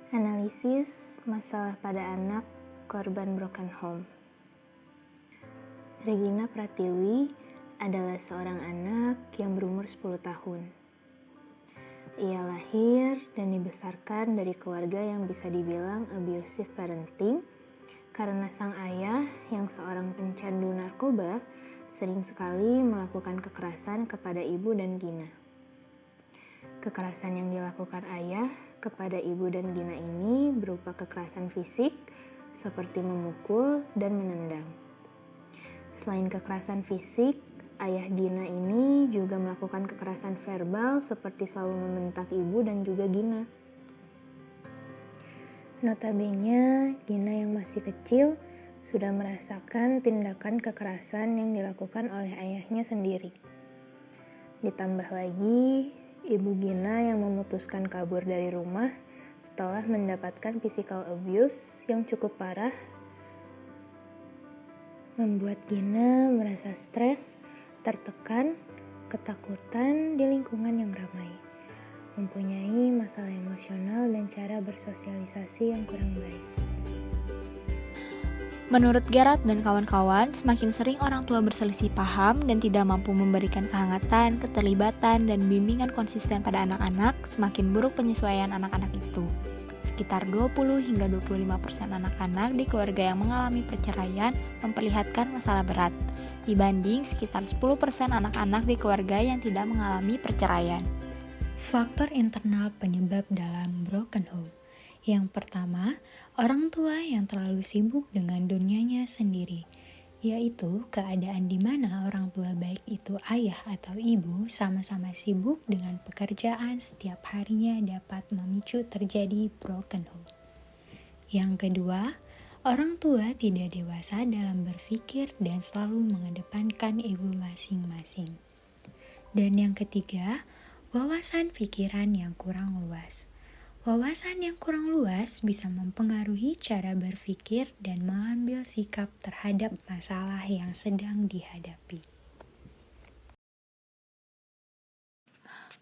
Analisis masalah pada anak korban broken home. Regina Pratiwi adalah seorang anak yang berumur 10 tahun. Ia lahir dan dibesarkan dari keluarga yang bisa dibilang abusive parenting karena sang ayah yang seorang pencandu narkoba sering sekali melakukan kekerasan kepada ibu dan Gina. Kekerasan yang dilakukan ayah kepada ibu dan Gina ini berupa kekerasan fisik seperti memukul dan menendang. Selain kekerasan fisik, ayah Gina ini juga melakukan kekerasan verbal seperti selalu membentak ibu dan juga Gina. Notabene, Gina yang masih kecil sudah merasakan tindakan kekerasan yang dilakukan oleh ayahnya sendiri. Ditambah lagi, ibu Gina yang memutuskan kabur dari rumah setelah mendapatkan physical abuse yang cukup parah membuat Gina merasa stres, tertekan, ketakutan di lingkungan yang ramai, mempunyai masalah emosional dan cara bersosialisasi yang kurang baik. Menurut Gerard dan kawan-kawan, semakin sering orang tua berselisih paham dan tidak mampu memberikan kehangatan, keterlibatan, dan bimbingan konsisten pada anak-anak, semakin buruk penyesuaian anak-anak itu. Sekitar 20 hingga 25% anak-anak di keluarga yang mengalami perceraian memperlihatkan masalah berat, dibanding sekitar 10% anak-anak di keluarga yang tidak mengalami perceraian. Faktor internal penyebab dalam broken home. Yang pertama, orang tua yang terlalu sibuk dengan dunianya sendiri, yaitu keadaan di mana orang tua baik itu ayah atau ibu sama-sama sibuk dengan pekerjaan setiap harinya dapat memicu terjadi broken home. Yang kedua, orang tua tidak dewasa dalam berpikir dan selalu mengedepankan ego masing-masing. Dan yang ketiga, wawasan pikiran yang kurang luas. Wawasan yang kurang luas bisa mempengaruhi cara berpikir dan mengambil sikap terhadap masalah yang sedang dihadapi.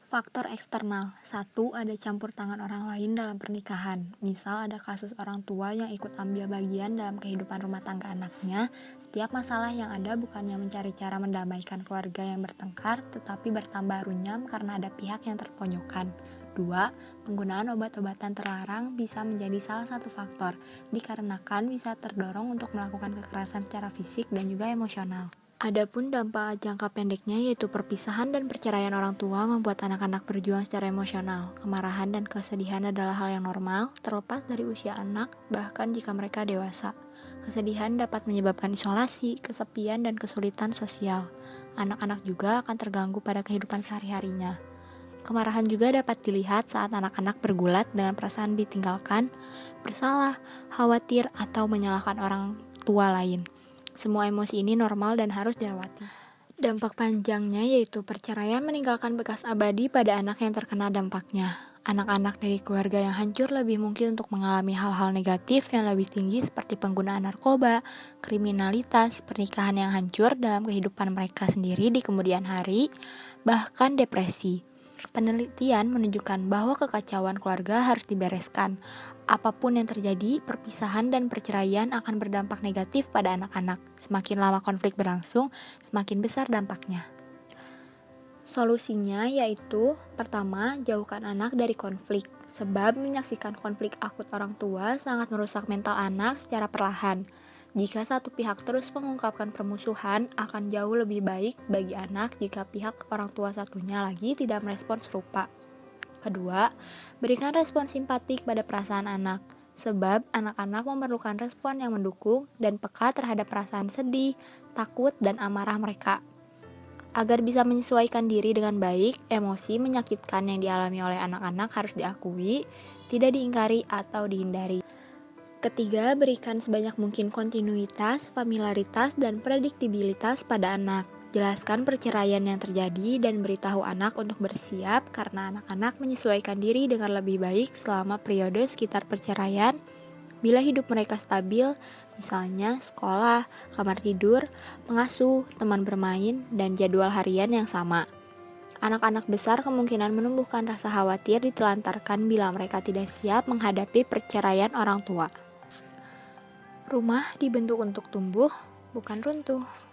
Faktor eksternal. 1. Ada campur tangan orang lain dalam pernikahan. Misal ada kasus orang tua yang ikut ambil bagian dalam kehidupan rumah tangga anaknya. Setiap masalah yang ada bukannya mencari cara mendamaikan keluarga yang bertengkar, tetapi bertambah runyam karena ada pihak yang terpojokkan. 2. Penggunaan obat-obatan terlarang bisa menjadi salah satu faktor, dikarenakan bisa terdorong untuk melakukan kekerasan secara fisik dan juga emosional. Adapun dampak jangka pendeknya yaitu perpisahan dan perceraian orang tua membuat anak-anak berjuang secara emosional. Kemarahan dan kesedihan adalah hal yang normal, terlepas dari usia anak, bahkan jika mereka dewasa. Kesedihan dapat menyebabkan isolasi, kesepian, dan kesulitan sosial. Anak-anak juga akan terganggu pada kehidupan sehari-harinya. Kemarahan juga dapat dilihat saat anak-anak bergulat dengan perasaan ditinggalkan, bersalah, khawatir, atau menyalahkan orang tua lain. Semua emosi ini normal dan harus dilewati. Dampak panjangnya yaitu perceraian meninggalkan bekas abadi pada anak yang terkena dampaknya. Anak-anak dari keluarga yang hancur lebih mungkin untuk mengalami hal-hal negatif yang lebih tinggi seperti penggunaan narkoba, kriminalitas, pernikahan yang hancur dalam kehidupan mereka sendiri di kemudian hari, bahkan depresi. Penelitian menunjukkan bahwa kekacauan keluarga harus dibereskan. Apapun yang terjadi, perpisahan dan perceraian akan berdampak negatif pada anak-anak. Semakin lama konflik berlangsung, semakin besar dampaknya. Solusinya yaitu, pertama, jauhkan anak dari konflik. Sebab menyaksikan konflik akut orang tua sangat merusak mental anak secara perlahan. Jika satu pihak terus mengungkapkan permusuhan, akan jauh lebih baik bagi anak jika pihak orang tua satunya lagi tidak merespon serupa. Kedua, berikan respon simpatik pada perasaan anak, sebab anak-anak memerlukan respon yang mendukung dan peka terhadap perasaan sedih, takut, dan amarah mereka. Agar bisa menyesuaikan diri dengan baik, emosi menyakitkan yang dialami oleh anak-anak harus diakui, tidak diingkari atau dihindari. Ketiga, berikan sebanyak mungkin kontinuitas, familiaritas, dan prediktibilitas pada anak. Jelaskan perceraian yang terjadi dan beritahu anak untuk bersiap karena anak-anak menyesuaikan diri dengan lebih baik selama periode sekitar perceraian. Bila hidup mereka stabil, misalnya sekolah, kamar tidur, pengasuh, teman bermain, dan jadwal harian yang sama. Anak-anak besar kemungkinan menumbuhkan rasa khawatir ditelantarkan bila mereka tidak siap menghadapi perceraian orang tua. Rumah dibentuk untuk tumbuh, bukan runtuh.